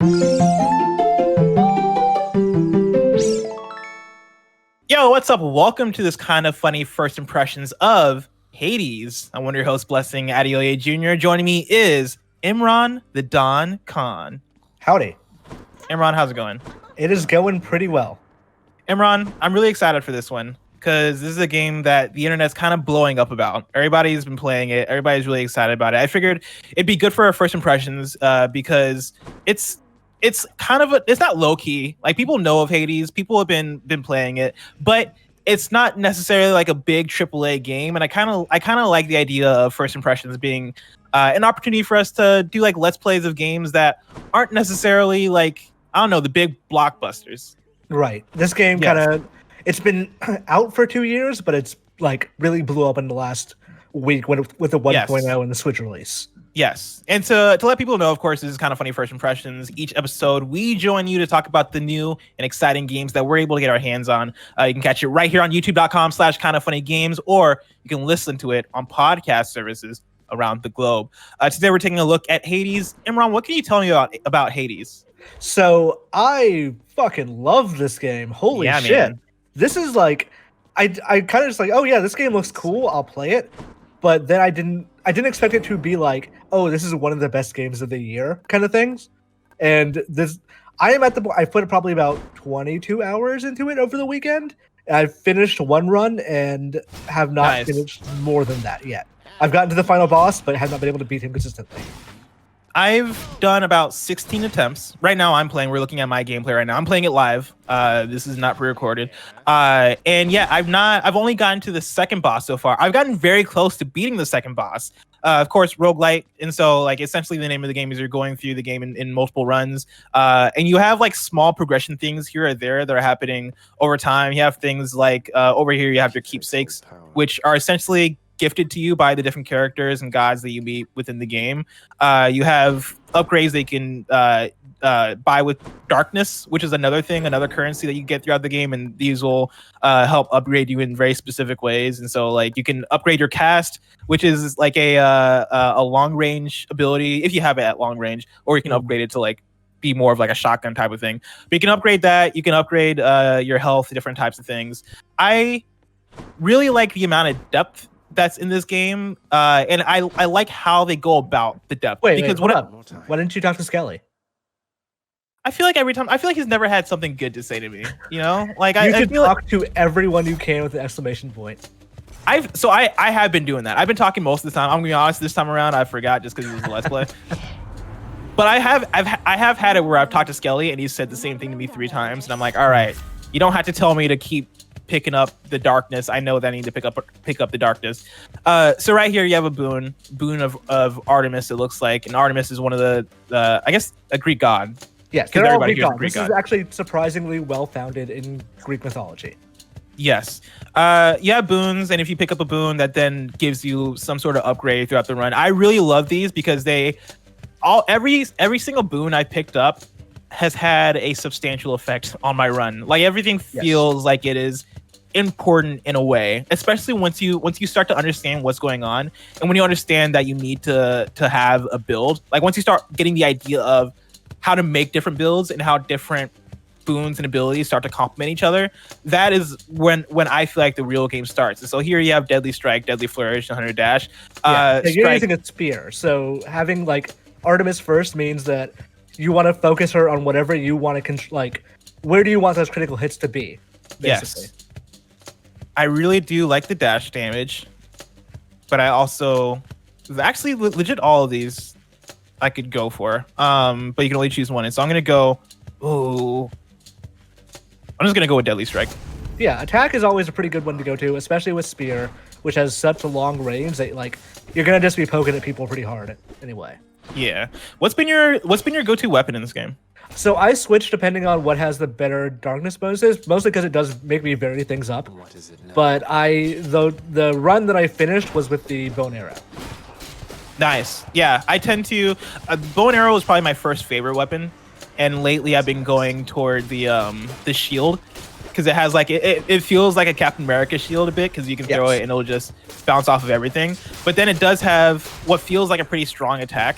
Yo, what's up? Welcome to this kind of funny first impressions of Hades. I'm one of your hosts, Blessing Adeoye Jr. Joining me is Imran the Don Khan. Howdy. Imran, how's it going? It is going pretty well. Imran, I'm really excited for this one because this is a game that the internet's kind of blowing up about. Everybody's been playing it. Everybody's really excited about it. I figured it'd be good for our first impressions because it's kind of it's not low key. Like, people know of Hades, people have been playing it, but it's not necessarily like a big AAA game. And I kind of like the idea of first impressions being an opportunity for us to do like let's plays of games that aren't necessarily like, I don't know, the big blockbusters. Right. This game it's been out for 2 years, but it's like really blew up in the last week with the 1.0 and the Switch release. Yes. And to let people know, of course, this is kind of funny first impressions. Each episode, we join you to talk about the new and exciting games that we're able to get our hands on. You can catch it right here on youtube.com/kindoffunnygames, or you can listen to it on podcast services around the globe. Today, we're taking a look at Hades. Imran, what can you tell me about Hades? So I fucking love this game. Holy shit. Man. This is like, I kind of just like, oh yeah, this game looks cool. I'll play it. But then I didn't expect it to be like, oh, this is one of the best games of the year kind of things. And I put probably about 22 hours into it over the weekend. I've finished one run and have not finished more than that yet. I've gotten to the final boss, but have not been able to beat him consistently. I've done about 16 attempts. Right now we're looking at my gameplay right now. I'm playing it live. This is not pre-recorded. And yeah, I've only gotten to the second boss so far. I've gotten very close to beating the second boss. Of course, roguelike. And so like essentially the name of the game is you're going through the game in multiple runs. And you have like small progression things here or there that are happening over time. You have things like over here, you have your keepsakes, which are essentially gifted to you by the different characters and gods that you meet within the game. You have upgrades that you can buy with darkness, which is another currency that you get throughout the game, and these will help upgrade you in very specific ways. And so like you can upgrade your cast, which is like a long range ability if you have it at long range, or you can upgrade it to like be more of like a shotgun type of thing. But you can upgrade that. You can upgrade your health, different types of things. I really like the amount of depth that's in this game, and I like how they go about the depth. Why didn't you talk to Skelly? I feel like he's never had something good to say to me. You know, like you should talk to everyone you can with an exclamation point. I have been doing that. I've been talking most of the time. I'm gonna be honest. This time around, I forgot just because it was a let's play. But I have had it where I've talked to Skelly and he said the same thing to me 3 times, and I'm like, all right, you don't have to tell me to keep picking up the darkness. I know that I need to pick up the darkness. So right here you have a boon of Artemis. It looks like, and Artemis is one of the I guess a Greek god. Yes, they're all Greek gods. This is actually surprisingly well founded in Greek mythology. Yes. You have boons, and if you pick up a boon, that then gives you some sort of upgrade throughout the run. I really love these because every single boon I picked up has had a substantial effect on my run. Like everything feels like it is important in a way, especially once you start to understand what's going on, and when you understand that you need to have a build. Like once you start getting the idea of how to make different builds and how different boons and abilities start to complement each other, that is when I feel like the real game starts. And so here you have Deadly Strike, Deadly Flourish, 100 Dash. You're using a spear, so having like Artemis first means that you want to focus her on whatever you want to like. Where do you want those critical hits to be? Basically. Yes, I really do like the dash damage, but I also actually legit all of these I could go for. But you can only choose one, and so I'm gonna go. I'm just gonna go with Deadly Strike. Yeah, attack is always a pretty good one to go to, especially with spear, which has such a long range that like you're gonna just be poking at people pretty hard anyway. Yeah. What's been your go-to weapon in this game? So I switch depending on what has the better darkness bonuses, mostly because it does make me vary things up. What is it now? But the run that I finished was with the bow and arrow. Nice. Yeah, I tend to bow and arrow is probably my first favorite weapon, and lately I've been going toward the shield, because it has like it feels like a Captain America shield a bit, because you can throw it and it'll just bounce off of everything. But then it does have what feels like a pretty strong attack.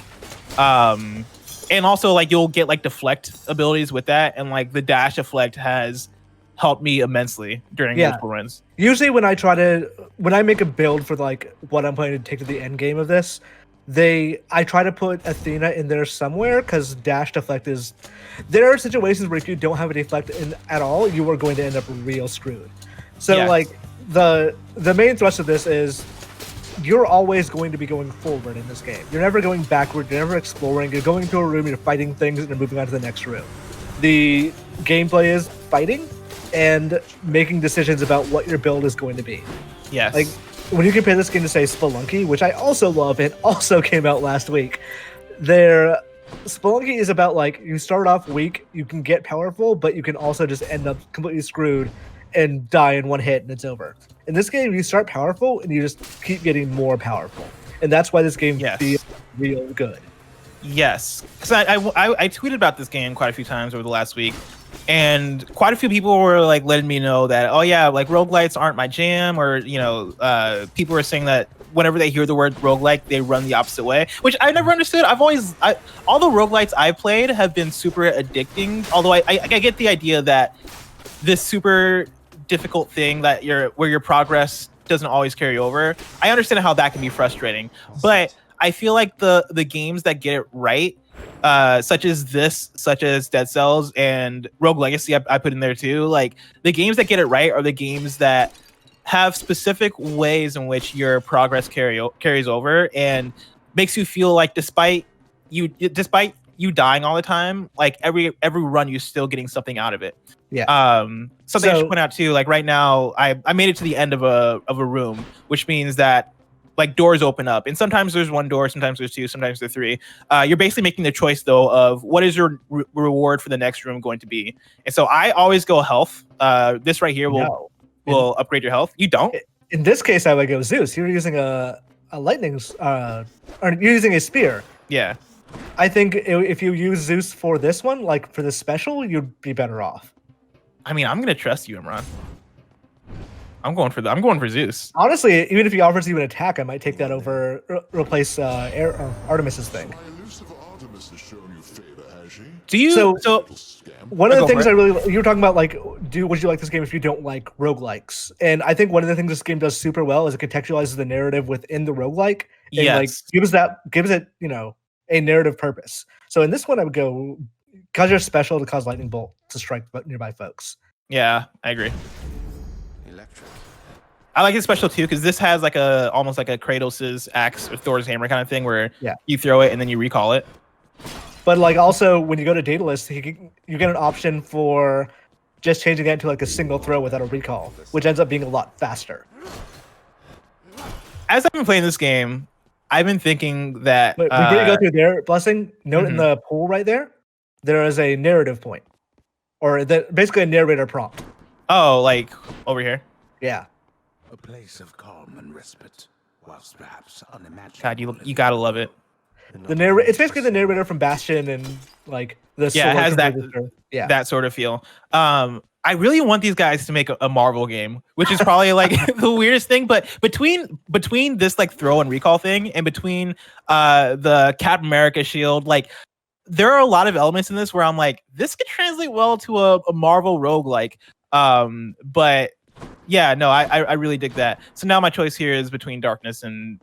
and also like you'll get like deflect abilities with that, and like the dash deflect has helped me immensely during multiple runs. Usually when I make a build for like what I'm planning to take to the end game of this, I try to put Athena in there somewhere because dash deflect is. There are situations where if you don't have a deflect at all, you are going to end up real screwed. So like the main thrust of this is you're always going to be going forward in this game. You're never going backward. You're never exploring. You're going to a room. You're fighting things, and you're moving on to the next room. The gameplay is fighting and making decisions about what your build is going to be. Yes. Like when you compare this game to say Spelunky, which I also love, and also came out last week, Spelunky is about like you start off weak, you can get powerful, but you can also just end up completely screwed and die in one hit and it's over. In this game, you start powerful and you just keep getting more powerful, and that's why this game feels real good. Yes, because I tweeted about this game quite a few times over the last week, and quite a few people were like letting me know that, oh yeah, like roguelites aren't my jam, or people were saying that whenever they hear the word roguelike, they run the opposite way, which I never understood. All the roguelites I've played have been super addicting, although I get the idea that this super difficult thing that where your progress doesn't always carry over. I understand how that can be frustrating, but I feel like the games that get it right, such as Dead Cells and Rogue Legacy, I put in there too. Like the games that get it right are the games that have specific ways in which your progress carries over and makes you feel like despite you dying all the time, like every run you're still getting something out of it. Yeah. Something I should point out too, like right now I made it to the end of a room, which means that like doors open up, and sometimes there's one door, sometimes there's two, sometimes there's three. You're basically making the choice though of what is your reward for the next room going to be. And so I always go health. This right here will upgrade your health. You don't. In this case, I would go Zeus. You're using a lightning, or you're using a spear. Yeah. I think if you use Zeus for this one, like for the special, you'd be better off. I mean, I'm gonna trust you, Imran. I'm going for Zeus. Honestly, even if he offers you an attack, I might take that over replace Artemis's thing. Do you? So one of the things you were talking about, like, would you like this game if you don't like roguelikes? And I think one of the things this game does super well is it contextualizes the narrative within the roguelike and like gives it a narrative purpose. So in this one, I would go because you're special to cause lightning bolt to strike nearby folks. Yeah, I agree. I like it special too because this has like almost like a Kratos' axe or Thor's hammer kind of thing where you throw it and then you recall it. But like also when you go to Daedalus, you get an option for just changing that to like a single throw without a recall, which ends up being a lot faster. As I've been playing this game, I've been thinking that before you go through there, Blessing, note in the pool right there is a narrative point, or basically a narrator prompt. Oh, like over here? Yeah. A place of calm and respite, whilst perhaps unimaginable. God, you gotta love it. It's basically the narrator from Bastion and like the it has that sort of feel. I really want these guys to make a Marvel game, which is probably like the weirdest thing. But between this like throw and recall thing and between the Captain America shield, like there are a lot of elements in this where I'm like, this could translate well to a Marvel roguelike. But yeah, no, I really dig that. So now my choice here is between Darkness and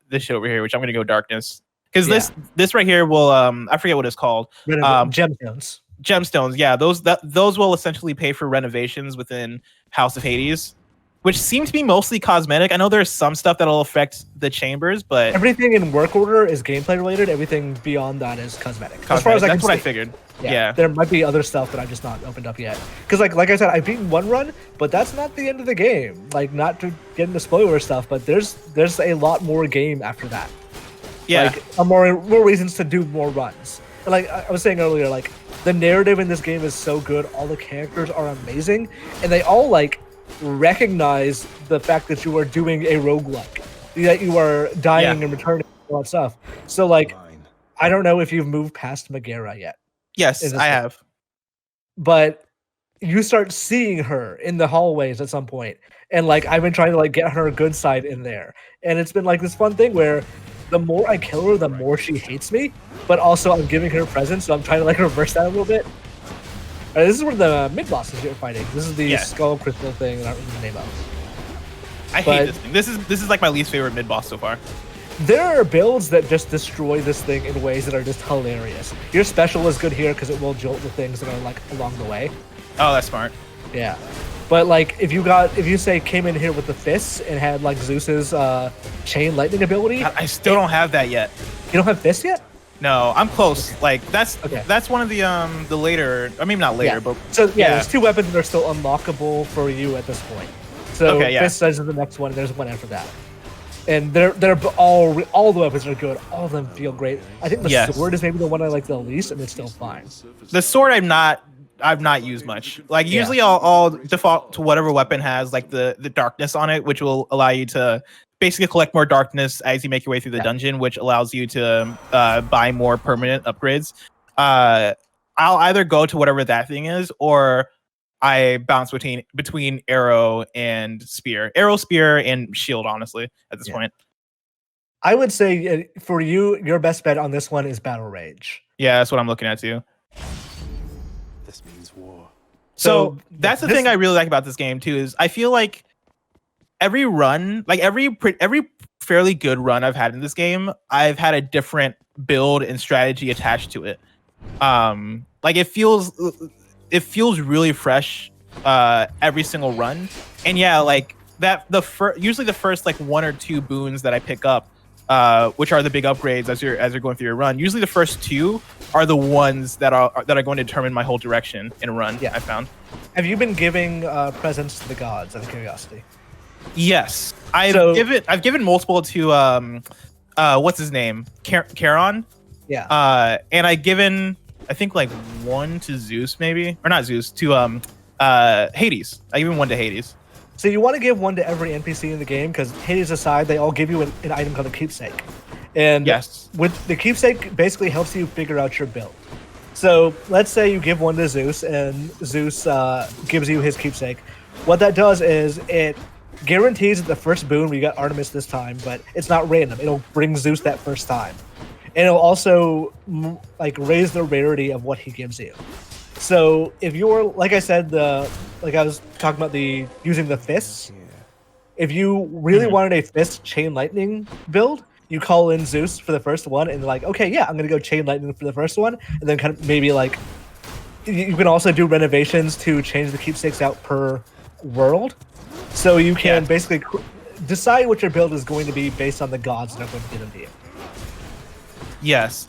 this shit over here, which I'm gonna go Darkness. Because this right here will I forget what it's called. Gemstones. Gemstones, yeah. Those will essentially pay for renovations within House of Hades, which seem to be mostly cosmetic. I know there's some stuff that'll affect the chambers, but everything in work order is gameplay related. Everything beyond that is cosmetic. As far as that's what I figured. Yeah. There might be other stuff that I've just not opened up yet. Because like I said, I've beaten one run, but that's not the end of the game. Like, not to get into spoiler stuff, but there's a lot more game after that. Yeah. Like more reasons to do more runs. Like I was saying earlier, like the narrative in this game is so good. All the characters are amazing, and they all like recognize the fact that you are doing a roguelike, that you are dying and returning, all that stuff. So like, I don't know if you've moved past Megara yet. Yes, I have. But you start seeing her in the hallways at some point, and like I've been trying to like get her good side in there, and it's been like this fun thing where the more I kill her, the more she hates me. But also, I'm giving her presents, so I'm trying to like reverse that a little bit. This is where the mid bosses you're fighting. This is the skull crystal thing. I don't remember the name of. I hate this thing. This is like my least favorite mid boss so far. There are builds that just destroy this thing in ways that are just hilarious. Your special is good here because it will jolt the things that are like along the way. Oh, that's smart. Yeah, but like if you say came in here with the fists and had like Zeus's chain lightning ability, I still don't have that yet. You don't have fists yet? No, I'm close. Okay. Like that's one of the later. I mean, not later, but there's 2 weapons that are still unlockable for you at this point. So fists is the next one. And there's one after that. And they're all the weapons are good. All of them feel great. I think the sword is maybe the one I like the least, and it's still fine. The sword I've not used much. Like usually I'll default to whatever weapon has like the darkness on it, which will allow you to basically collect more darkness as you make your way through the dungeon, which allows you to buy more permanent upgrades. I'll either go to whatever that thing is, or I bounce between arrow and spear. Arrow, spear, and shield, honestly, at this point. I would say for you, your best bet on this one is Battle Rage. Yeah, that's what I'm looking at too. This means war. So that's the thing I really like about this game too, is I feel like every run, like every fairly good run I've had in this game, I've had a different build and strategy attached to it. Like it feels really fresh every single run. And yeah, like that usually the first like 1 or 2 boons that I pick up, which are the big upgrades as you're going through your run. Usually the first 2 are the ones that are going to determine my whole direction in a run. I found. Have you been giving presents to the gods out of curiosity? Yes, I've given multiple to what's his name, Charon. Yeah. And I've given, I think, like 1 to Zeus, maybe, or not Zeus, to Hades. I given 1 to Hades. So you want to give 1 to every NPC in the game, because Hades aside, they all give you an item called a keepsake. And with the keepsake, basically helps you figure out your build. So let's say you give 1 to Zeus, and Zeus gives you his keepsake. What that does is it guarantees that the first boon, we got Artemis this time, but it's not random. It'll bring Zeus that first time. And it'll also like raise the rarity of what he gives you. So if you're, like I said, like I was talking about using the fists. If you really wanted a fist chain lightning build, you call in Zeus for the first one, and like, okay, yeah, I'm gonna go chain lightning for the first one, and then kind of maybe like you can also do renovations to change the keepsakes out per world. So you can basically decide what your build is going to be based on the gods that are going to give them to you. Yes.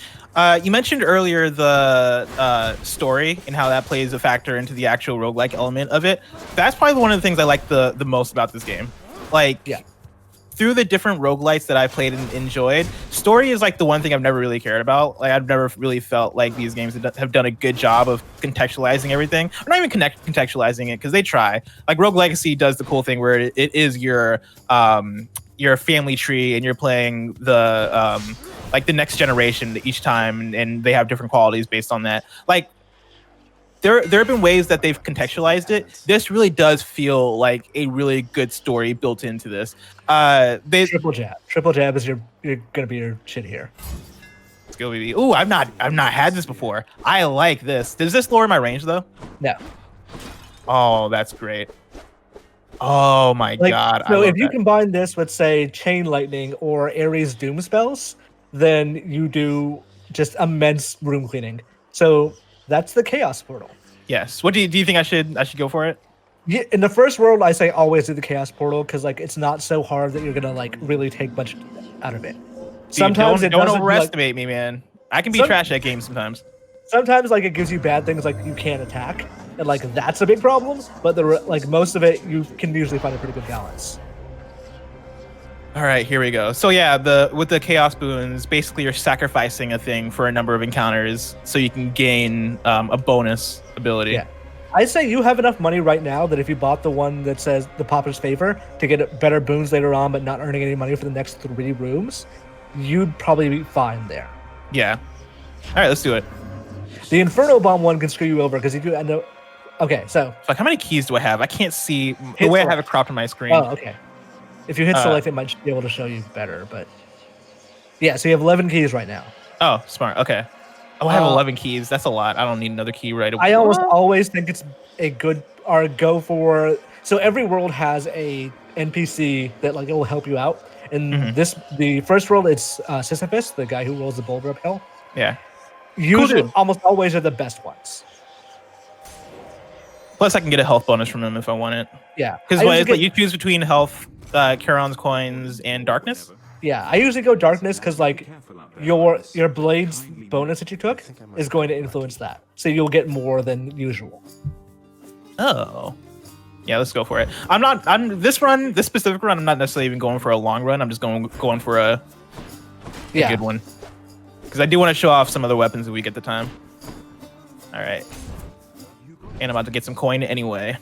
You mentioned earlier the story and how that plays a factor into the actual roguelike element of it. That's probably one of the things I like the most about this game. Like, through the different roguelites that I played and enjoyed, story is like the one thing I've never really cared about. Like, I've never really felt like these games have done a good job of contextualizing everything. Or not even contextualizing it, because they try. Like, Rogue Legacy does the cool thing where it is your family tree, and you're playing the like the next generation each time, and they have different qualities based on that. Like, there have been ways that they've contextualized it. This really does feel like a really good story built into this. Triple jab is you're gonna be your shit here. Let's go, baby. Ooh, I've not had this before. I like this. Does this lower my range though? No. Oh, that's great. Oh my god. So if you combine this with, say, Chain Lightning or Ares Doom spells, then you do just immense room cleaning. So that's the Chaos Portal. Yes. What do you think I should go for it? Yeah, in the first world, I say always do the Chaos Portal, because like it's not so hard that you're gonna like really take much out of it. Dude, sometimes don't overestimate me, man. I can be trash at games sometimes. Sometimes like it gives you bad things, like you can't attack, and like that's a big problem. But like most of it, you can usually find a pretty good balance. All right, here we go. So yeah, with the Chaos Boons, basically you're sacrificing a thing for a number of encounters so you can gain a bonus ability. Yeah. I'd say you have enough money right now that if you bought the one that says the Pauper's Favor to get better boons later on, but not earning any money for the next 3 rooms, you'd probably be fine there. Yeah. All right, let's do it. The Inferno Bomb one can screw you over, because if you end up... Okay, so... Like, how many keys do I have? I can't see the way I have it cropped on my screen. Oh, okay. If you hit select, it might be able to show you better, but Yeah, so you have 11 keys right now. Oh, smart. Okay. Oh, I have 11 keys. That's a lot. I don't need another key right away. I almost always think it's a good or go for. So every world has a NPC that like it will help you out. And the first world, it's Sisyphus, the guy who rolls the boulder uphill. Yeah. Usually, almost always are the best ones. Plus, I can get a health bonus from him if I want it. Yeah. Because like you choose between health, Charon's coins, and darkness. Yeah, I usually go darkness because like your blade's bonus that you took is going to influence that, so you'll get more than usual. Oh, yeah, let's go for it. This specific run. I'm not necessarily even going for a long run. I'm just going for a good one because I do want to show off some of the weapons that we get the time. All right, and I'm about to get some coin anyway.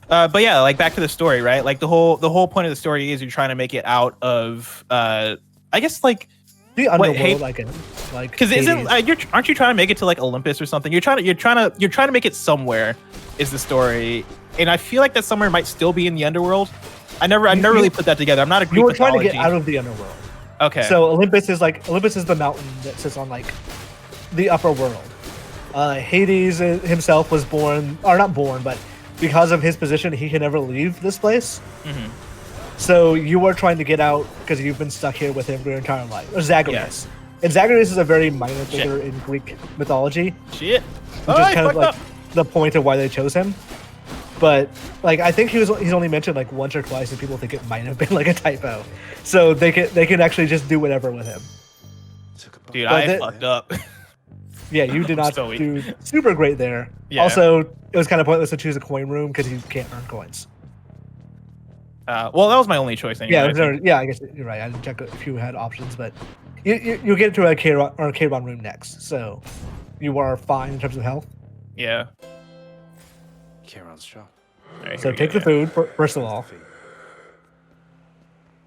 But yeah, like back to the story, right? Like the whole point of the story is you're trying to make it out of, I guess like the underworld, like because aren't you trying to make it to like Olympus or something? You're trying to make it somewhere, is the story, and I feel like that somewhere might still be in the underworld. I never really put that together. I'm not a Greek. You were trying to get out of the underworld. Okay. So Olympus is the mountain that sits on like the upper world. Hades himself was born, or not born, but because of his position, he can never leave this place. So you are trying to get out because you've been stuck here with him for your entire life. Or Zagreus. And Zagreus is a very minor figure in Greek mythology. Which is kind of like the point of why they chose him. But like I think he's only mentioned like once or twice, and people think it might have been like a typo. So they can actually just do whatever with him. Dude, I fucked up. Yeah, you did not do super great there. Yeah. Also, it was kind of pointless to choose a coin room because you can't earn coins. Well, that was my only choice anyway. Yeah, I guess you're right. I didn't check if you had options, but you'll get to a K-Ron room next, so you are fine in terms of health. Yeah. Charon's shop. Right, so take the food, first of all.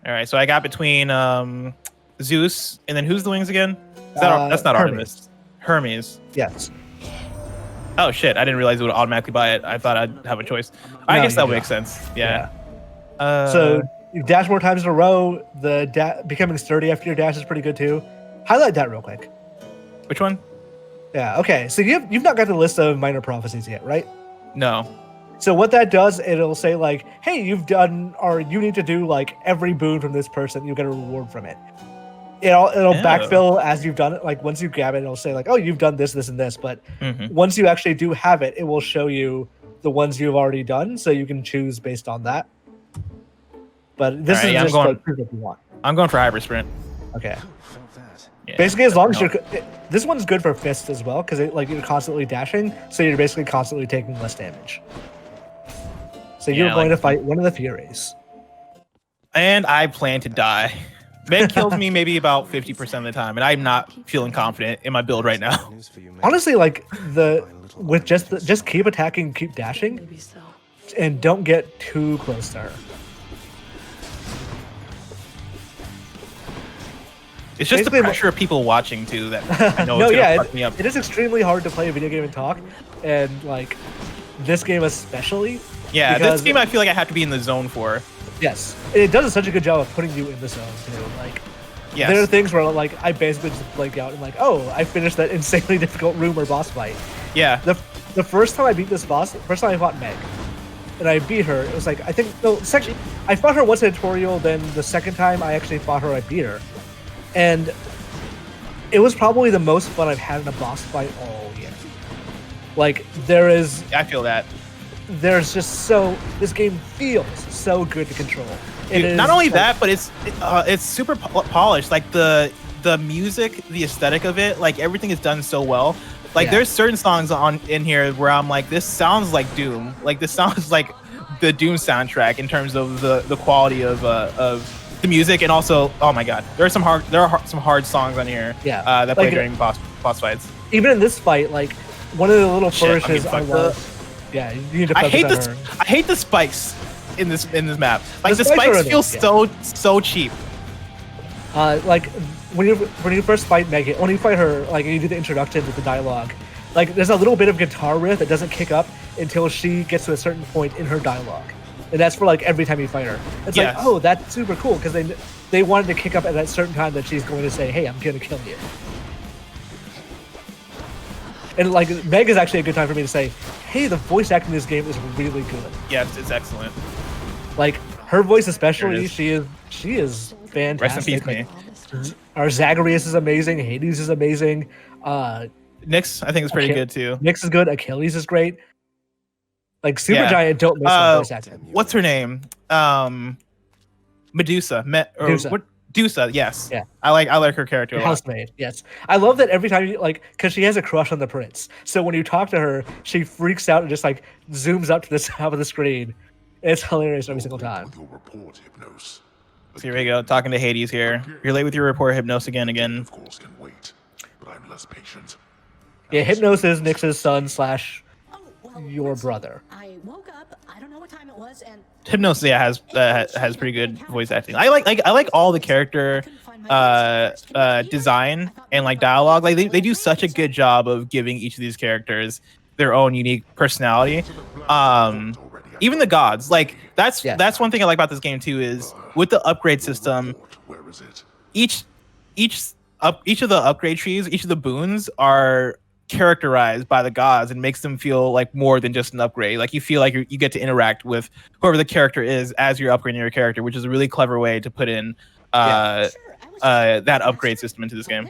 All right, so I got between Zeus, and then who's the wings again? That's not Artemis. Hermes. Yes. Oh shit! I didn't realize it would automatically buy it. I thought I'd have a choice. I guess that would make sense. Yeah. So you dash more times in a row. The becoming sturdy after your dash is pretty good too. Highlight that real quick. Which one? Yeah. Okay. So you've not got the list of minor prophecies yet, right? No. So what that does, it'll say like, hey, you've done, or you need to do like every boon from this person. You get a reward from it. It'll backfill as you've done it. Like once you grab it, it'll say like, oh, you've done this, this, and this. But once you actually do have it, it will show you the ones you've already done, so you can choose based on that. But this is just what you want. I'm going for hyper sprint. Okay. Yeah, basically, as long as this one's good for fists as well, because you're constantly dashing, so you're basically constantly taking less damage. So you're going to fight one of the Furies. And I plan to die. Meg kills me maybe about 50% of the time, and I'm not feeling confident in my build right now. Honestly, like just keep attacking, keep dashing, and don't get too close to her. It's just the pressure of people watching too that I know is gonna fuck me up. It is extremely hard to play a video game and talk, and like this game especially. Yeah, this game I feel like I have to be in the zone for. Yes, it does such a good job of putting you in the zone too. Like, there are things where like I basically just blank out and like, oh, I finished that insanely difficult room or boss fight. Yeah. The first time I beat this boss, first time I fought Meg, and I beat her. It was like I fought her once in a tutorial. Then the second time I actually fought her, I beat her, and it was probably the most fun I've had in a boss fight all year. Like I feel that. There's just this game feels so good to control. Dude, not only that, but it's super polished. Like the music, the aesthetic of it, like everything is done so well. Like there's certain songs in here where I'm like, this sounds like Doom. Like this sounds like the Doom soundtrack in terms of the quality of the music, and also, oh my god, there are some hard songs on here. Yeah, that play during boss fights. Even in this fight, like one of the little flourishes I love. Yeah, you need to focus on her. I hate the spikes in this map. Like the spikes feel so cheap. Like when you first fight Megan, when you fight her, like you do the introduction with the dialogue, like there's a little bit of guitar riff that doesn't kick up until she gets to a certain point in her dialogue. and that's for like every time you fight her. It's like, oh, that's super cool because they wanted to kick up at that certain time that she's going to say, hey, I'm gonna kill you. And like Meg is actually a good time for me to say, hey, the voice acting in this game is really good. Yes, it's excellent. Like her voice especially, she is fantastic. Rest in peace, me. Our Zagreus is amazing. Hades is amazing. Nyx, I think, is pretty good too. Nyx is good. Achilles is great. Like Supergiant, don't miss the voice acting. What's her name? Medusa. Medusa, yes. Yeah. I like her character a lot. Housemaid, yes. I love that every time you because she has a crush on the prince. So when you talk to her, she freaks out and just like zooms up to the top of the screen. It's hilarious every single time. So here we go, talking to Hades here. You're late with your report, Hypnos again. Of course can wait, but I'm less patient. Yeah, Hypnos is Nyx's son / your brother. I woke up. I don't know what time it was, and Hypnos, has pretty good voice acting. I like all the character design and like dialogue. Like they do such a good job of giving each of these characters their own unique personality. Even the gods, like that's one thing I like about this game too, is with the upgrade system, each of the upgrade trees, each of the boons are characterized by the gods and makes them feel like more than just an upgrade. Like you feel like you get to interact with whoever the character is as you're upgrading your character, which is a really clever way to put in that upgrade system into this game.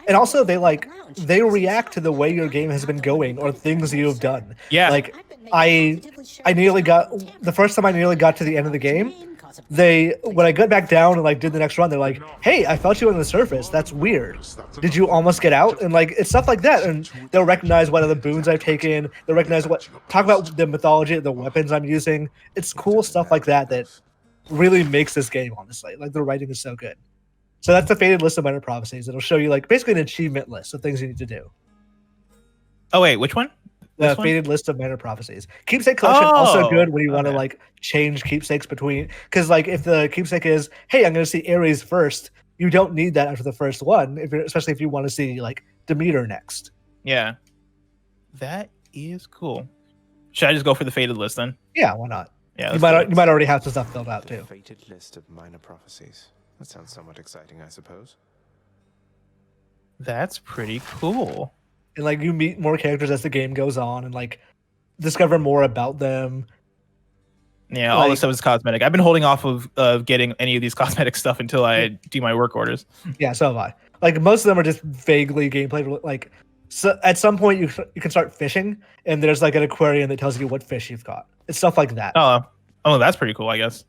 And also they react to the way your game has been going or things you've done. Yeah. Like I nearly got the first time I nearly got to the end of the game. When I got back down and like did the next run, they're like, "Hey, I felt you on the surface. That's weird. Did you almost get out?" And like it's stuff like that, and they'll recognize what other boons I've taken. They'll recognize talk about the mythology, the weapons I'm using. It's cool stuff like that that really makes this game. Honestly, like the writing is so good. So that's the Fated List of Minor Prophecies. It'll show you like basically an achievement list of things you need to do. Oh wait, which one? The Fated List of Minor Prophecies. Keepsake collection also good when you want to like change keepsakes between, because like if the keepsake is, hey, I'm going to see Ares first, you don't need that after the first one, especially if you want to see like Demeter next. Yeah, that is cool. Should I just go for the Fated List then? Yeah, why not? Yeah, you might already have some stuff filled out too. Fated List of Minor Prophecies. That sounds somewhat exciting, I suppose. That's pretty cool. And like you meet more characters as the game goes on, and like discover more about them. Yeah, all this stuff is cosmetic. I've been holding off of getting any of these cosmetic stuff until I do my work orders. Yeah, so have I. Like most of them are just vaguely gameplay. Like so at some point you can start fishing, and there's like an aquarium that tells you what fish you've got. It's stuff like that. Oh, that's pretty cool, I guess.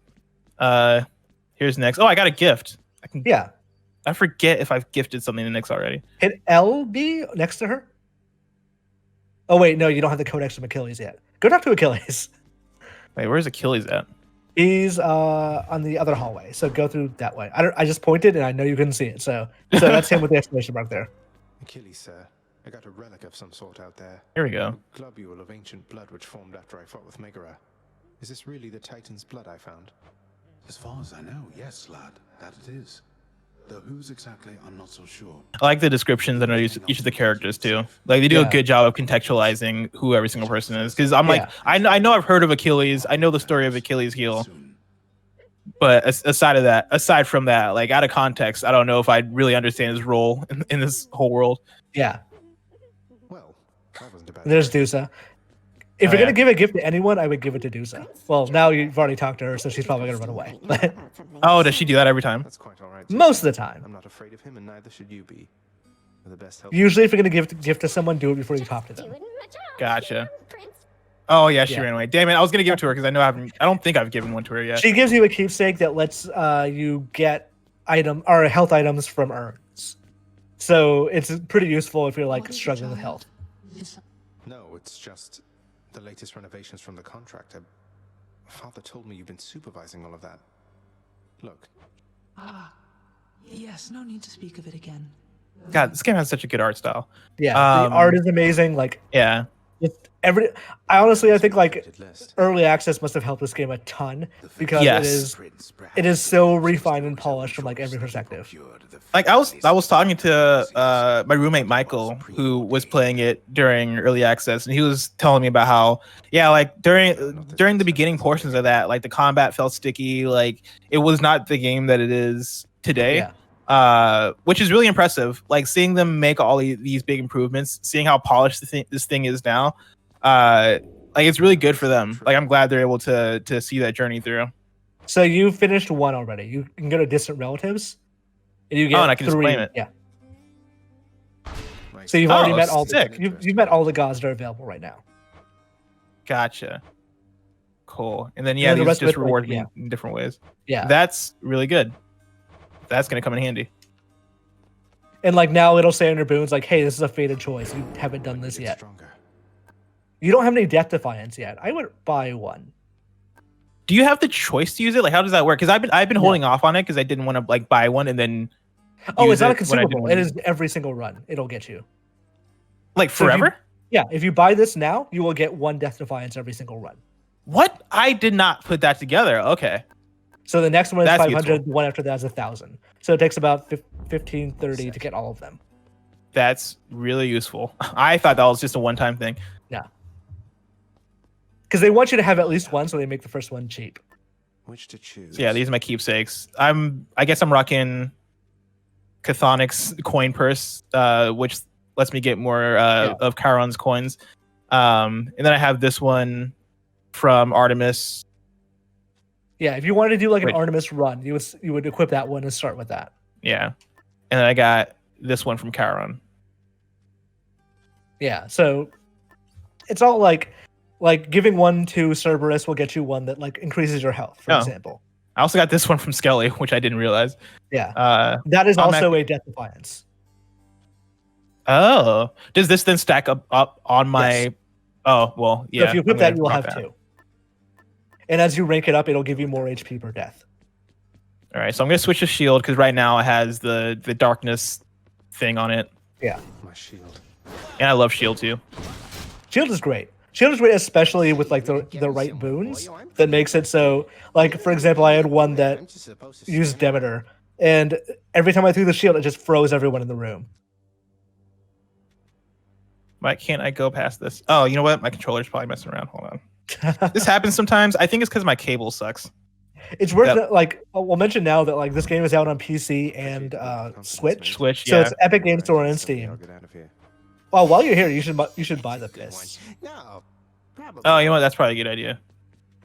Here's next. Oh, I got a gift. I forget if I've gifted something to Nyx already. Hit LB next to her. Oh wait, no, you don't have the codex from Achilles yet. Go talk to Achilles. Wait, where's Achilles at? He's on the other hallway. So go through that way. I just pointed and I know you couldn't see it. So that's him with the exclamation mark there. Achilles, sir. I got a relic of some sort out there. Here we go. A globule of ancient blood which formed after I fought with Megara. Is this really the Titan's blood I found? As far as I know, yes, lad, that it is. Though who's exactly, I'm not so sure. I like the descriptions that are each of the characters too. Like they do a good job of contextualizing who every single person is. Because I'm like, I know I've heard of Achilles. I know the story of Achilles' heel. But aside from that, like out of context, I don't know if I really understand his role in this whole world. Yeah. Well, that wasn't bad. There's Dusa. If you're gonna give a gift to anyone, I would give it to Dusa. Well, now you've already talked to her, so she's probably gonna run away. Oh, does she do that every time? That's quite all right. Most of the time. I'm not afraid of him, and neither should you be. You're the best help. Usually, if you're gonna gift to someone, do it before you talk to them. Gotcha. Oh yeah, she ran away. Damn it! I was gonna give it to her because I don't think I've given one to her yet. She gives you a keepsake that lets you get health items from urns. So it's pretty useful if you're like struggling with health. No, it's just the latest renovations from the contractor. Father told me you've been supervising all of that. Look. Yes, no need to speak of it again. God, this game has such a good art style. Yeah, the art is amazing. Like, yeah, I think like early access must have helped this game a ton because it is so refined and polished from like every perspective. Like I was talking to my roommate Michael, who was playing it during early access, and he was telling me about how like during the beginning portions of that, like the combat felt sticky, like it was not the game that it is today. Which is really impressive. Like seeing them make all these big improvements, seeing how polished this thing is now. Like it's really good for them. Like I'm glad they're able to see that journey through. So you finished 1 already. You can go to Distant Relatives, and you get and I can 3. just claim it. Yeah. So you've already met all sick. you've met all the gods that are available right now. Gotcha. Cool. And then And the these rest of just it, like, reward me in different ways. Yeah. That's really good. That's gonna come in handy. And like now it'll say on your boons like, hey, this is a fated choice. You haven't done this yet. You don't have any Death Defiance yet. I would buy 1. Do you have the choice to use it? Like, how does that work? Because I've been holding off on it because I didn't want to like buy one and then. It's not a consumable. It is every single run. It'll get you. Like forever? If you buy this now, you will get 1 Death Defiance every single run. What? I did not put that together. Okay. So the next one is That's 500. useful. The one after that is 1,000. So it takes about 15, 30 to get all of them. That's really useful. I thought that was just a one-time thing. Yeah. Because they want you to have at least one, so they make the first one cheap. Which to choose? So yeah, these are my keepsakes. I guess I'm rocking Cathonic's coin purse, which lets me get more of Chiron's coins. And then I have this one from Artemis. Yeah, if you wanted to do like an Artemis run, you would equip that one and start with that. Yeah. And then I got this one from Chiron. Yeah, so it's all like giving one to Cerberus will get you one that like increases your health, for example. I also got this one from Skelly, which I didn't realize. Yeah. That is also a Death Defiance. Oh. Does this then stack up on my... Yes. Oh, well, yeah. So if you equip that, you will have 2. And as you rank it up, it'll give you more HP per death. All right, so I'm going to switch to shield because right now it has the darkness thing on it. Yeah. My shield. And I love shield too. Shield is great. Shield is great, especially with like the right boons that makes it so, like, for example, I had one that used Demeter, and every time I threw the shield, it just froze everyone in the room. Why can't I go past this? Oh, you know what? My controller's probably messing around. Hold on. This happens sometimes. I think it's because my cable sucks. It's worth like we'll mention now that like this game is out on PC and Switch. So it's Epic Game Store and Steam. Well, while you're here, you should buy the fists. Oh, you know what? That's probably a good idea.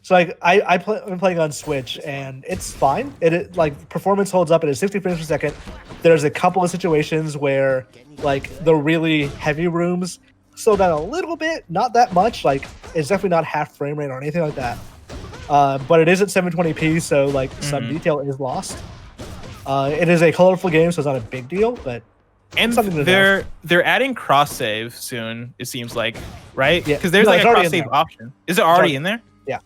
So like I'm playing on Switch and it's fine. It like performance holds up. It is 60 frames per second. There's a couple of situations where like the really heavy rooms slow down a little bit, not that much. Like it's definitely not half frame rate or anything like that. But it is at 720p, so like some detail is lost. It is a colorful game, so it's not a big deal, but and they're adding cross save soon. It seems like, right? Yeah, because there's like a cross save option. Is it already in there? Yeah.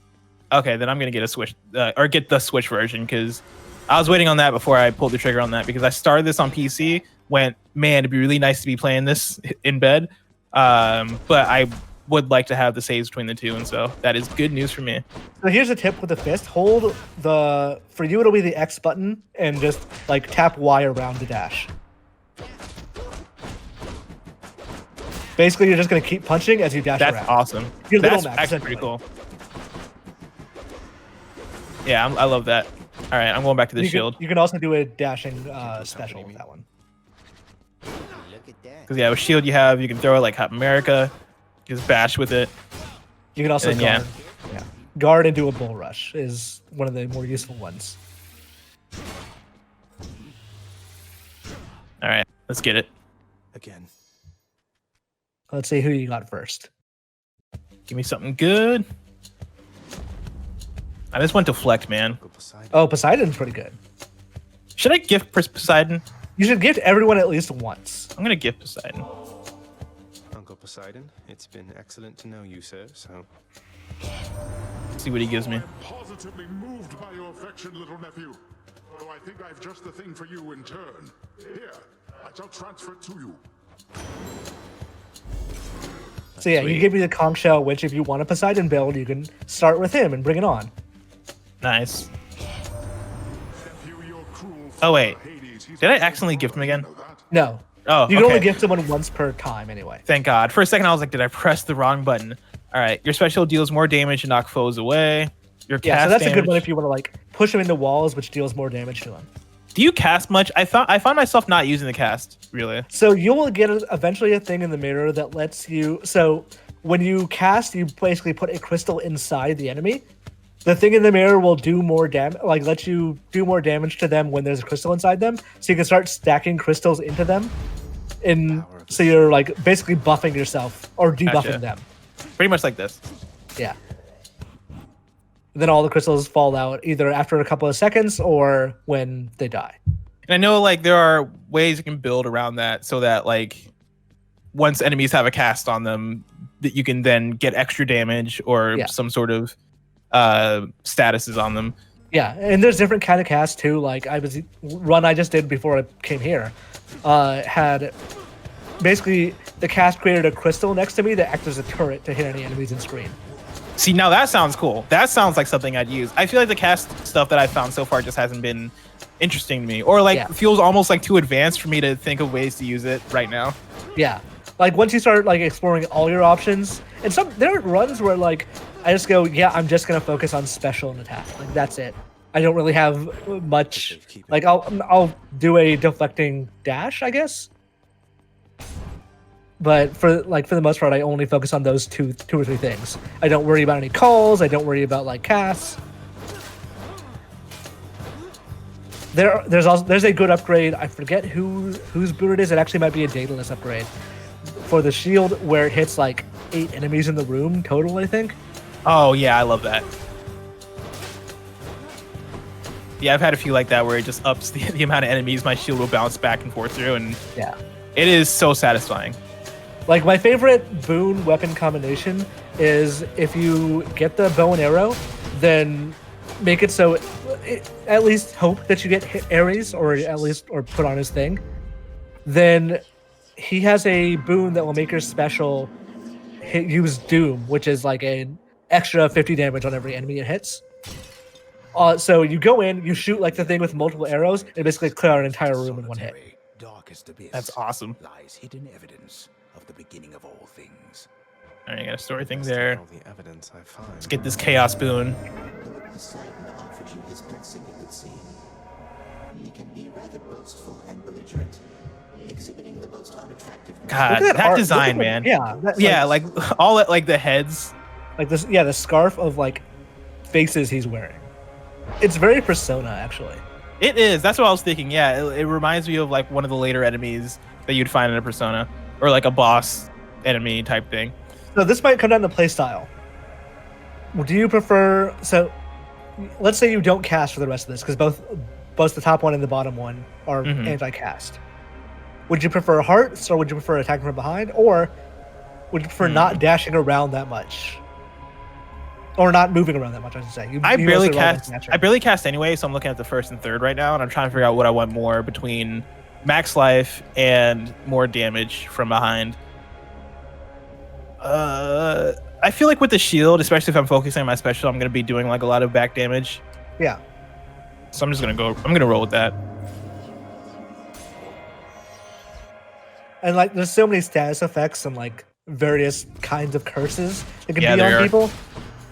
Okay, then I'm gonna get a Switch or get the Switch version because I was waiting on that before I pulled the trigger on that because I started this on PC. Went, man, it'd be really nice to be playing this in bed. But I would like to have the saves between the two, and so that is good news for me. So here's a tip with the fist. Hold for you it'll be the X button and just like tap Y around to dash. Basically, you're just gonna keep punching as you dash around. That's awesome. That's actually pretty cool. Yeah, I love that. All right, I'm going back to the shield. You can also do a dashing special with that one. Because yeah, with shield you can throw it like Hot America, just bash with it. You can also guard. Yeah, guard and do a bull rush is one of the more useful ones. All right, let's get it. Again. Let's see who you got first. Give me something good. I just went to Fleck, man. Oh, Poseidon's pretty good. Should I gift Poseidon? You should gift everyone at least once. I'm gonna gift Poseidon. Uncle Poseidon, it's been excellent to know you, sir. So, let's see what he gives me. I'm positively moved by your affection, little nephew. Though I think I've just the thing for you in turn. Here, I shall transfer it to you. So yeah, Sweet. you give me the conch shell, which if you want a Poseidon build, you can start with him and bring it on. Nice. Nephew, you're cruel Oh wait, Hades. He's did I accidentally gift him again? know that. No. Oh, You can only okay. gift someone once per time anyway. Thank God. For a second, I was like, did I press the wrong button? All right, your special deals more damage and knock foes away. Your Yeah, cast so that's a good damage. one if you want to like push him into walls, which deals more damage to him. Do you cast much? I found myself not using the cast really. So you will get eventually a thing in the mirror that lets you. So when you cast, you basically put a crystal inside the enemy. The thing in the mirror will do more damage, like let you do more damage to them when there's a crystal inside them. So you can start stacking crystals into them, and so you're like basically buffing yourself or debuffing Gotcha. them. Pretty much like this. Yeah. Then all the crystals fall out either after a couple of seconds or when they die. And I know like there are ways you can build around that so that like once enemies have a cast on them, that you can then get extra damage or Yeah. some sort of statuses on them. Yeah, and there's different kind of casts too. Like run I just did before I came here, had basically the cast created a crystal next to me that acts as a turret to hit any enemies in screen. See, now that sounds cool. That sounds like something I'd use. I feel like the cast stuff that I've found so far just hasn't been interesting to me, or like Yeah. feels almost like too advanced for me to think of ways to use it right now. Yeah, like once you start like exploring all your options, and there are runs where like I just go, yeah, I'm just gonna focus on special and attack. Like that's it. I don't really have much. Like I'll do a deflecting dash, I guess. But for the most part, I only focus on those two or three things. I don't worry about any calls. I don't worry about like casts. There's a good upgrade. I forget whose boot it is. It actually might be a Daedalus upgrade for the shield where it hits like 8 enemies in the room total, I think. Oh yeah, I love that. Yeah, I've had a few like that where it just ups the amount of enemies my shield will bounce back and forth through, and Yeah. it is so satisfying. Like my favorite boon weapon combination is if you get the bow and arrow, then make it so at least hope that you get Ares or put on his thing. Then he has a boon that will make your special use Doom, which is like an extra 50 damage on every enemy it hits. So you go in, you shoot like the thing with multiple arrows, and basically clear out an entire room in one hit. Darkest abyss That's awesome. lies hidden evidence of the beginning of all things. All right, I got a story thing Investigate there. all the evidence I find. Let's get this chaos boon. Poseidon offered you his blessing, it would seem. He can be rather boastful and belligerent, exhibiting the most unattractive. God, Look at that art. design, Look at man. yeah, Like all that, like the heads. like this. Yeah, the scarf of like faces he's wearing. It's very Persona, actually. It is. That's what I was thinking. Yeah, it reminds me of like one of the later enemies that you'd find in a Persona, or like a boss enemy type thing. So this might come down to playstyle. Do you prefer? So, let's say you don't cast for the rest of this, because both the top one and the bottom one are anti-cast. Would you prefer hearts, or would you prefer attacking from behind, or would you prefer not dashing around that much, or not moving around that much? I should say. I barely mostly roll cast. like natural. I barely cast anyway, so I'm looking at the first and third right now, and I'm trying to figure out what I want more between max life and more damage from behind. I feel like with the shield, especially if I'm focusing on my special, I'm gonna be doing like a lot of back damage. Yeah. So I'm gonna roll with that. And like, there's so many status effects and like various kinds of curses that can Yeah, be there on are. people.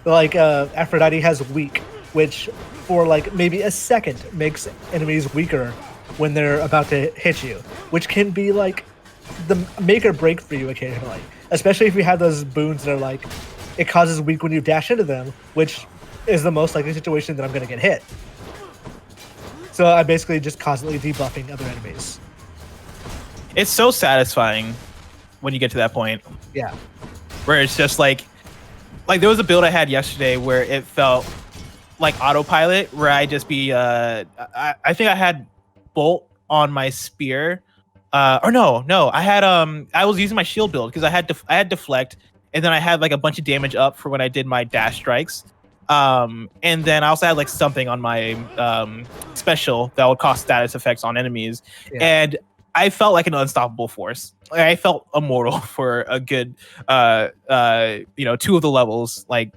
Like Aphrodite has weak, which for like maybe a second makes enemies weaker when they're about to hit you, which can be like the make or break for you occasionally. Especially if you have those boons that are like, it causes weak when you dash into them, which is the most likely situation that I'm going to get hit. So I'm basically just constantly debuffing other enemies. It's so satisfying when you get to that point Yeah. where it's just like there was a build I had yesterday where it felt like autopilot, where I just be I think I had bolt on my spear, or no, I had I was using my shield build because I had deflect, and then I had like a bunch of damage up for when I did my dash strikes, and then I also had like something on my special that would cost status effects on enemies, Yeah. and I felt like an unstoppable force. Like, I felt immortal for a good, 2 of the levels. Like,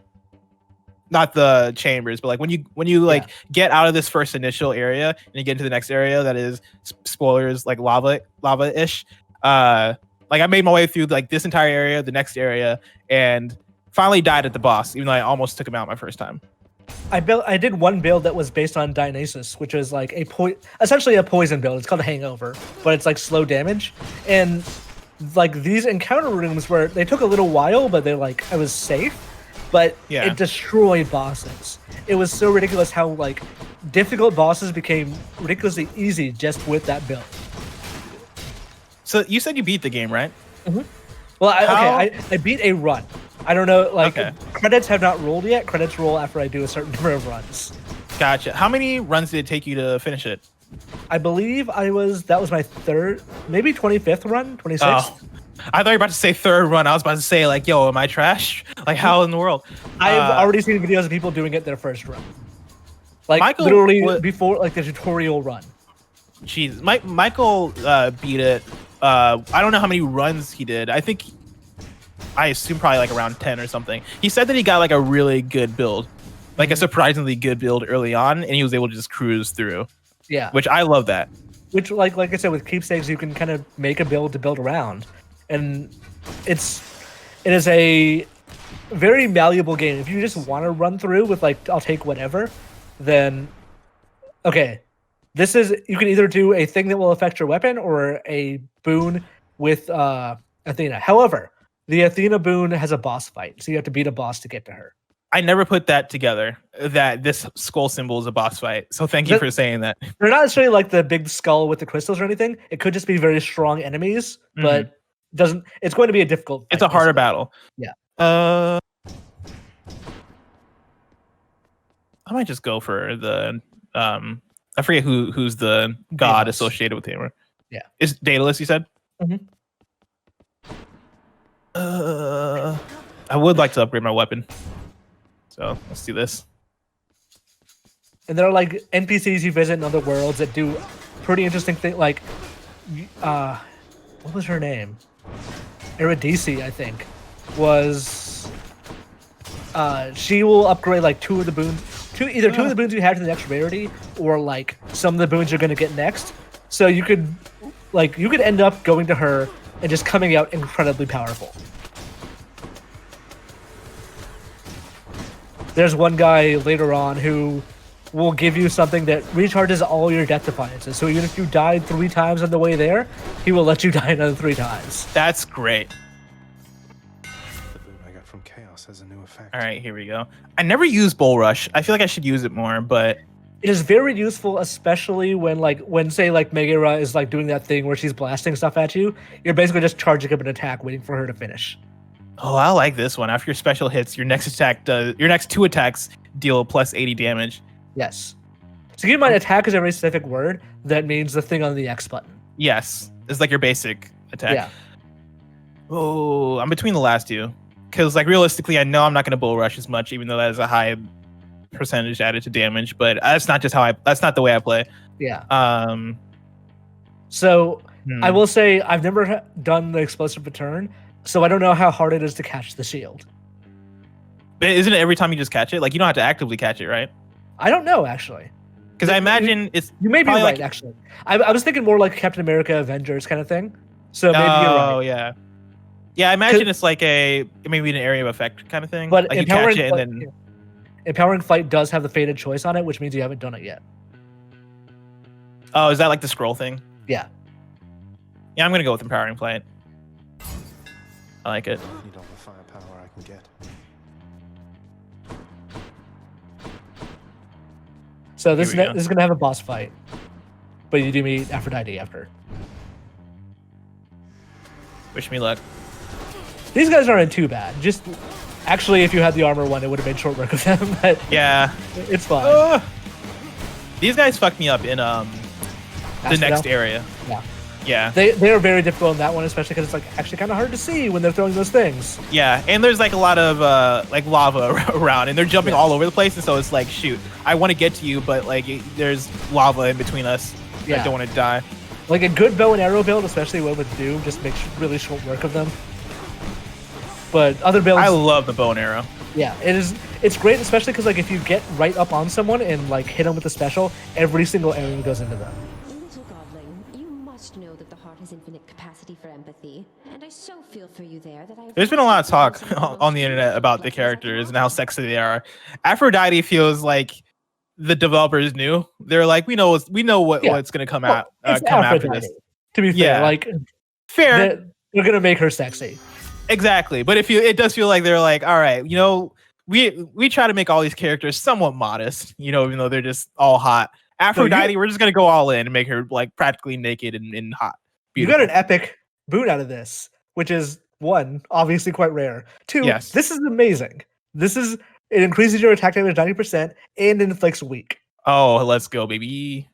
not the chambers, but like when you like get out of this first initial area and you get into the next area that is spoilers, like lava-ish. Like I made my way through like this entire area, the next area, and finally died at the boss, even though I almost took him out my first time. I did one build that was based on Dionysus, which is like essentially a poison build. It's called a Hangover, but it's like slow damage. And like these encounter rooms where they took a little while, but they're like I was safe. But it destroyed bosses. It was so ridiculous how like difficult bosses became ridiculously easy just with that build. So you said you beat the game, right? Mm-hmm. Well, I beat a run. I don't know, like credits have not rolled yet. Credits roll after I do a certain number of runs. Gotcha. How many runs did it take you to finish it? I believe that was my third, maybe 25th run, 26th. Oh. I thought you were about to say third run. I was about to say like, yo, am I trash? Like how in the world? I've already seen videos of people doing it their first run. Like literally before like the tutorial run. Jeez, Michael beat it. I don't know how many runs he did. I assume probably like around 10 or something. He said that he got like a really good build, like a surprisingly good build early on, and he was able to just cruise through. Yeah, which I love that. Which like I said, with keepsakes, you can kind of make a build to build around. And it is a very malleable game. If you just want to run through with like I'll take whatever, then okay. You can either do a thing that will affect your weapon or a boon with Athena. However, the Athena boon has a boss fight, so you have to beat a boss to get to her. I never put that together, that this skull symbol is a boss fight. So thank you for saying that. They're not necessarily like the big skull with the crystals or anything. It could just be very strong enemies, but it's going to be a difficult fight. It's a harder battle. Yeah. I might just go for the I forget who's the god Daedalus. associated with Hammer. Yeah. Is Daedalus, you said? Mm-hmm. I would like to upgrade my weapon. So let's do this. And there are like NPCs you visit in other worlds that do pretty interesting things. Like, what was her name? Eurydice, I think, was. She will upgrade like two of the boons you have to the next rarity, or like some of the boons you're gonna get next. So you could end up going to her and just coming out incredibly powerful. There's one guy later on who will give you something that recharges all your death defiances. So even if you died 3 times on the way there, he will let you die another 3 times. That's great. The boon I got from Chaos has a new effect. All right, here we go. I never use Bull Rush. I feel like I should use it more, but it is very useful, especially when say like Megara is like doing that thing where she's blasting stuff at you. You're basically just charging up an attack, waiting for her to finish. Oh, I like this one. After your special hits, your next 2 attacks deal plus 80 damage. Yes. So keep in mind, attack is a very specific word that means the thing on the X button. Yes, it's like your basic attack. Yeah. Oh, I'm between the last two, because like realistically, I know I'm not going to Bull Rush as much, even though that is a high percentage added to damage. But that's not the way I play. Yeah. So I will say I've never done the explosive return, so I don't know how hard it is to catch the shield. But isn't it every time you just catch it? Like you don't have to actively catch it, right? I don't know actually. Because I imagine it's you may be right actually. I was thinking more like Captain America Avengers kind of thing. So maybe you're right. Oh yeah. Yeah, I imagine it's like maybe an area of effect kind of thing. But like you catch it and then Empowering Flight does have the faded choice on it, which means you haven't done it yet. Oh, is that like the scroll thing? Yeah. Yeah, I'm gonna go with Empowering Flight. I like it. Need all the firepower I can get. So this is gonna have a boss fight, but you do meet Aphrodite after. Wish me luck. These guys aren't too bad. Just actually, if you had the armor one, it would have made short work of them. But yeah, it's fine. These guys fucked me up in the next area. Yeah. Yeah. They are very difficult in that one, especially because it's like actually kind of hard to see when they're throwing those things. Yeah, and there's like a lot of like lava around, and they're jumping all over the place, and so it's like, shoot, I want to get to you, but like there's lava in between us. Yeah. I don't want to die. Like a good bow and arrow build, especially one with Doom, just makes really short work of them. But other builds, I love the bow and arrow. Yeah, it's great, especially because like if you get right up on someone and like hit them with a special, every single arrow goes into them. Little godling, you must know that the heart has infinite capacity for empathy, and I so feel for you there that I. There's been a lot of talk on the internet about the characters and how sexy they are. Aphrodite feels like the developers knew. They're like, we know what's gonna come out come after this. To be fair, like fair, they're gonna make her sexy. Exactly, but it does feel like they're like, all right, we try to make all these characters somewhat modest, even though they're just all hot. Aphrodite, we're just gonna go all in and make her like practically naked and hot. Beautiful. You got an epic boon out of this, which is one, obviously quite rare. Two, this is amazing. It increases your attack damage 90% and inflicts weak. Oh, let's go, baby.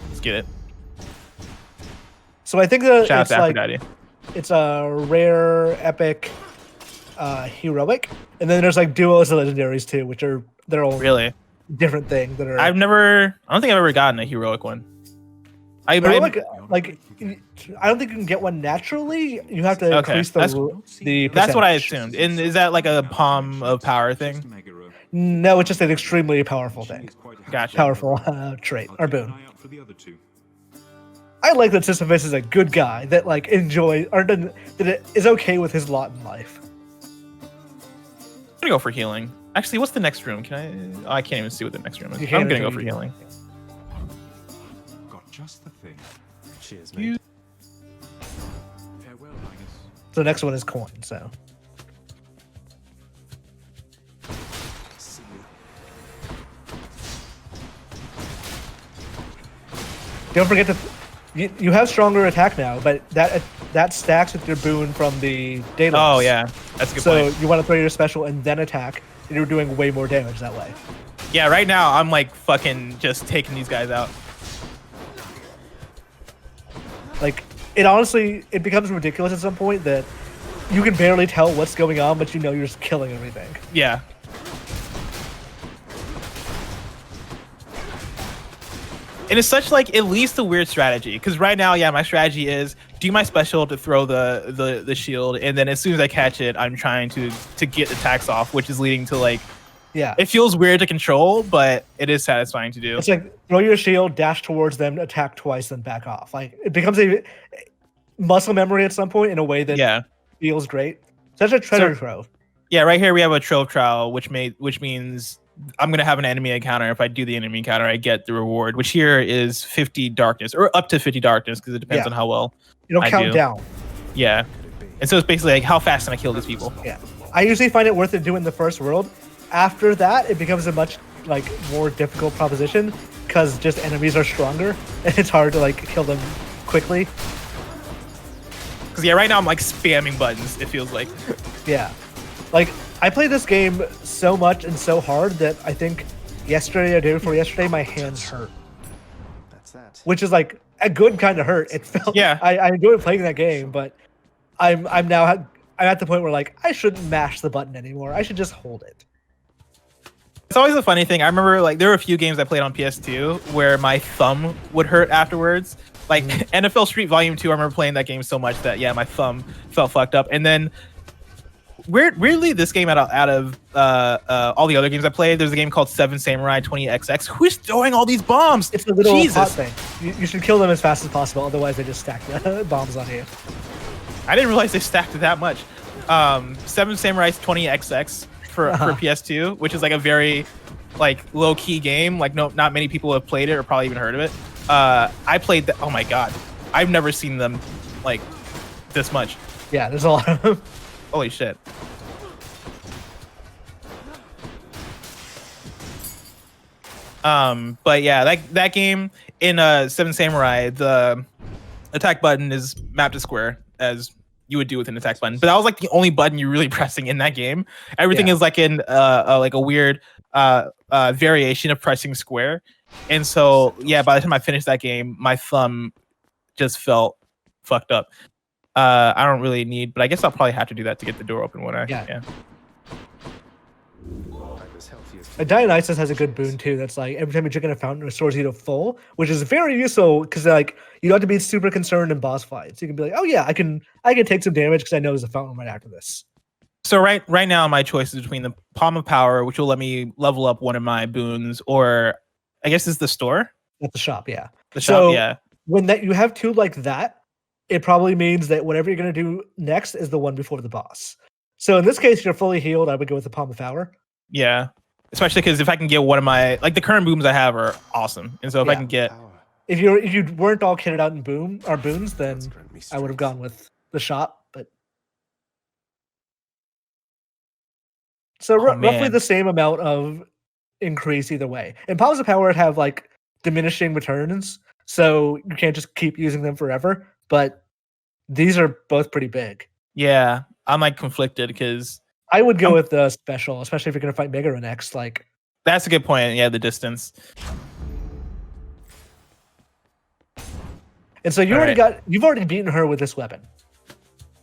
Let's get it. So I think that Shout out to Aphrodite. It's a rare, epic, heroic, and then there's like duos and legendaries too, which are their own really different thing. That are I don't think I've ever gotten a heroic one. I don't think you can get one naturally. You have to increase the. That's what I assumed. And is that like a palm of power thing? No, it's just an extremely powerful thing. Gotcha. Powerful trait or boon. I like that Sisyphus is a good guy that like enjoys or that is okay with his lot in life. I'm gonna go for healing. Actually, what's the next room? I can't even see what the next room is. I'm gonna go for healing. Got just the thing. Cheers, mate. Farewell, Linus. So the next one is coin. So. Don't forget to. You have stronger attack now, but that stacks with your boon from the Daedalus. Oh yeah, that's a good point. So you want to throw your special and then attack, and you're doing way more damage that way. Yeah, right now I'm like fucking just taking these guys out. Like it becomes ridiculous at some point that you can barely tell what's going on, but you're just killing everything. Yeah. And it's such like at least a weird strategy because right now, my strategy is do my special to throw the shield, and then as soon as I catch it, I'm trying to get attacks off, which is leading to like, it feels weird to control, but it is satisfying to do. It's like throw your shield, dash towards them, attack twice, then back off. Like it becomes a muscle memory at some point in a way that feels great. Such a treasure trove. Yeah, right here we have a trove trial, which means I'm going to have an enemy encounter. If I do the enemy encounter, I get the reward, which here is 50 darkness or up to 50 darkness because it depends on how well it'll count down. Yeah. And so it's basically like how fast can I kill these people? Yeah. I usually find it worth it doing the first world. After that, it becomes a much like more difficult proposition because just enemies are stronger and it's hard to like kill them quickly. Because right now I'm like spamming buttons, it feels like. Yeah. Like I played this game so much and so hard that I think yesterday or day before yesterday my hands hurt. That's that. Which is like a good kind of hurt. It felt. Yeah. I enjoyed playing that game, but I'm at the point where like I shouldn't mash the button anymore. I should just hold it. It's always a funny thing. I remember like there were a few games I played on PS2 where my thumb would hurt afterwards. Like NFL Street Volume 2, I remember playing that game so much that my thumb felt fucked up. And then weirdly, this game out of all the other games I played, there's a game called Seven Samurai 20XX. Who's throwing all these bombs? It's a little hot thing. You should kill them as fast as possible, otherwise they just stack bombs on you. I didn't realize they stacked it that much. Seven Samurai 20XX for PS2, which is like a very like low key game. Like not many people have played it or probably even heard of it. I played that. Oh my god, I've never seen them like this much. Yeah, there's a lot of them. Holy shit. But yeah, that game in Seven Samurai, the attack button is mapped to square as you would do with an attack button. But that was like the only button you're really pressing in that game. Everything is like in like a weird variation of pressing square. And so by the time I finished that game, my thumb just felt fucked up. I don't really need, but I guess I'll probably have to do that to get the door open when I. Yeah. as healthy as Dionysus has a good boon too. That's like every time you drink in a fountain, it restores you to full, which is very useful because like you don't have to be super concerned in boss fights. You can be like, oh yeah, I can take some damage because I know there's a fountain right after this. So right now, my choice is between the Palm of Power, which will let me level up one of my boons, or I guess is the store. At the shop, yeah. The shop, yeah. When you have two like that, it probably means that whatever you're gonna do next is the one before the boss. So in this case, you're fully healed. I would go with the Palm of Power. Yeah, especially because if I can get one of my the current booms I have are awesome, and so if I can get if you weren't all kitted out in boons, then I would have gone with the shop. But so roughly the same amount of increase either way. And Palms of Power have like diminishing returns, so you can't just keep using them forever. But these are both pretty big. Yeah, I'm like conflicted because I would go with the special, especially if you're gonna fight Megara next. Like that's a good point. Yeah, the distance. And so you've already beaten her with this weapon.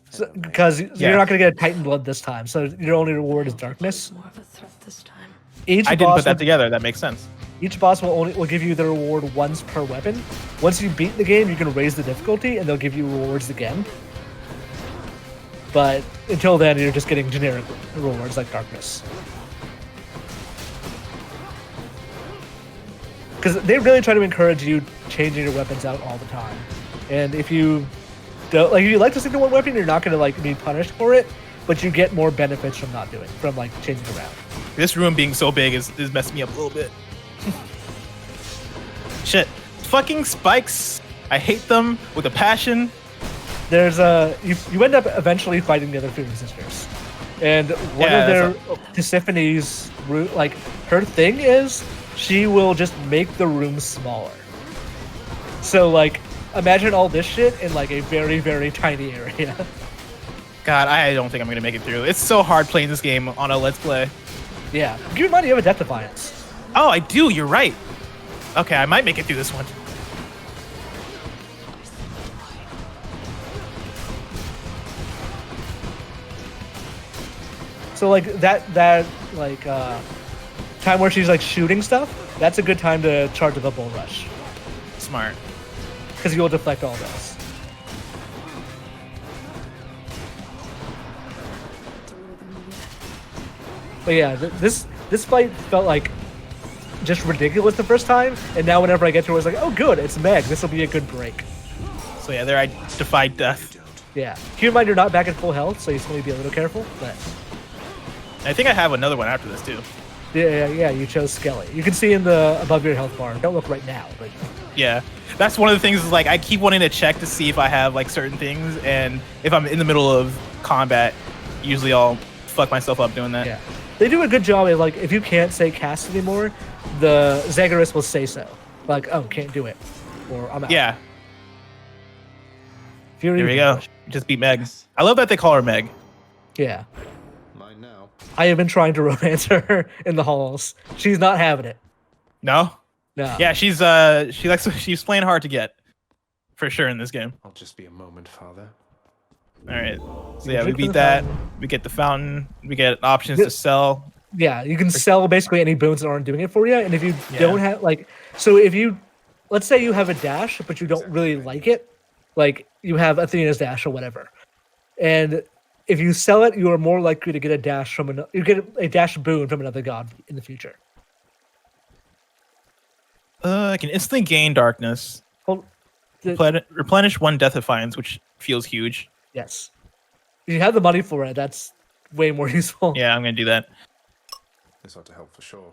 So, because you're not gonna get a Titan Blood this time, so your only reward is darkness. More of a threat this time. I didn't put that together. That makes sense. Each boss will give you the reward once per weapon. Once you beat the game, you can raise the difficulty, and they'll give you rewards again. But until then, you're just getting generic rewards like darkness. Because they really try to encourage you changing your weapons out all the time. And if you don't, if you like to stick to one weapon, you're not going to be punished for it, but you get more benefits from changing around. This room being so big is messing me up a little bit. Shit. Fucking spikes. I hate them with a passion. There's you end up eventually fighting the other Fury sisters. And one of their Tisiphone's her thing is she will just make the room smaller. So imagine all this shit in a very, very tiny area. God, I don't think I'm gonna make it through. It's so hard playing this game on a Let's Play. Yeah. Keep in mind you have a Death Defiance. Oh, I do, you're right. Okay, I might make it through this one. So time where she's shooting stuff, that's a good time to charge with a Bull Rush. Smart. Because you'll deflect all this. But yeah, this fight felt just ridiculous the first time, and now whenever I get to it, it's oh good, it's Meg. This will be a good break. So yeah, there I defied death. Yeah. Keep in mind you're not back at full health, so you still need to be a little careful. But I think I have another one after this too. Yeah. You chose Skelly. You can see in the above your health bar. Don't look right now, but yeah, that's one of the things. Is I keep wanting to check to see if I have certain things, and if I'm in the middle of combat, usually I'll fuck myself up doing that. Yeah. They do a good job of if you can't say cast anymore, the Zagreus will say so. Oh, can't do it, or I'm out. Yeah. Here we go. Just beat Meg. I love that they call her Meg. Yeah. Mine now. I have been trying to romance her in the halls. She's not having it. No. No. Yeah, she's playing hard to get, for sure in this game. I'll just be a moment, Father. All right. So yeah, we beat that. We get the fountain. We get options to sell. Yeah, you can sell basically any boons that aren't doing it for you. And if you don't have so if you, let's say you have a dash, but you don't really like it, you have Athena's dash or whatever, and if you sell it, you are more likely to get a dash you get a dash boon from another god in the future. I can instantly gain darkness. Well, replenish one death defiance, which feels huge. Yes. If you have the money for it, that's way more useful. Yeah, I'm gonna do that. This ought to help for sure.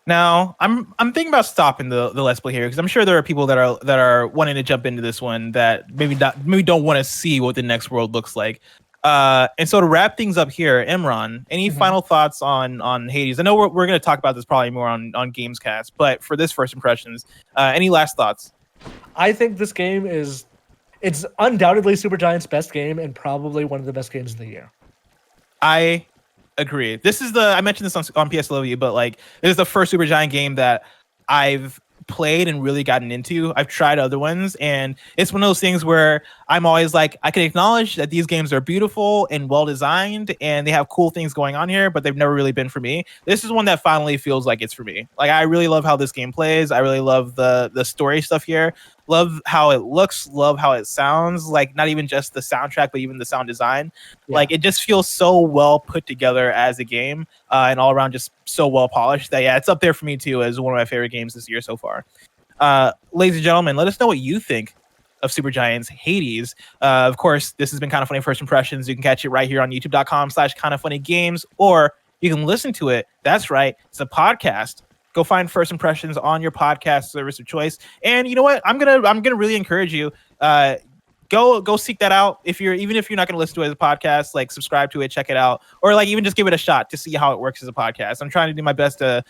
Now, I'm thinking about stopping the Let's Play here because I'm sure there are people that are wanting to jump into this one that maybe don't want to see what the next world looks like. And so to wrap things up here, Imran, any final thoughts on Hades? I know we're going to talk about this probably more on Gamescast, but for this first impressions, any last thoughts? I think this game it's undoubtedly Supergiant's best game and probably one of the best games of the year. I agree. This is I mentioned this on PSLW, but this is the first Supergiant game that I've played and really gotten into. I've tried other ones, and it's one of those things where I'm always like, I can acknowledge that these games are beautiful and well designed and they have cool things going on here, but they've never really been for me. This is one that finally feels like it's for me. Like, I really love how this game plays. I really love the story stuff here. Love how it looks, love how it sounds, like not even just the soundtrack, but even the sound design. Yeah. Like, it just feels so well put together as a game, and all around just so well polished that, yeah, it's up there for me too as one of my favorite games this year so far. Ladies and gentlemen, let us know what you think of Supergiant's Hades. Of course, this has been Kind of Funny First Impressions. You can catch it right here on youtube.com/kindoffunnygames, or you can listen to it. That's right. It's a podcast. Go find First Impressions on your podcast service of choice. And you know what? I'm gonna really encourage you. Go seek that out. Even if you're not gonna listen to it as a podcast, like subscribe to it, check it out, or like even just give it a shot to see how it works as a podcast. I'm trying to do my best to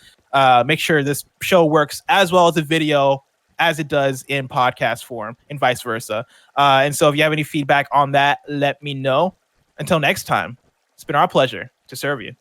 make sure this show works as well as a video as it does in podcast form, and vice versa. And so if you have any feedback on that, let me know. Until next time, it's been our pleasure to serve you.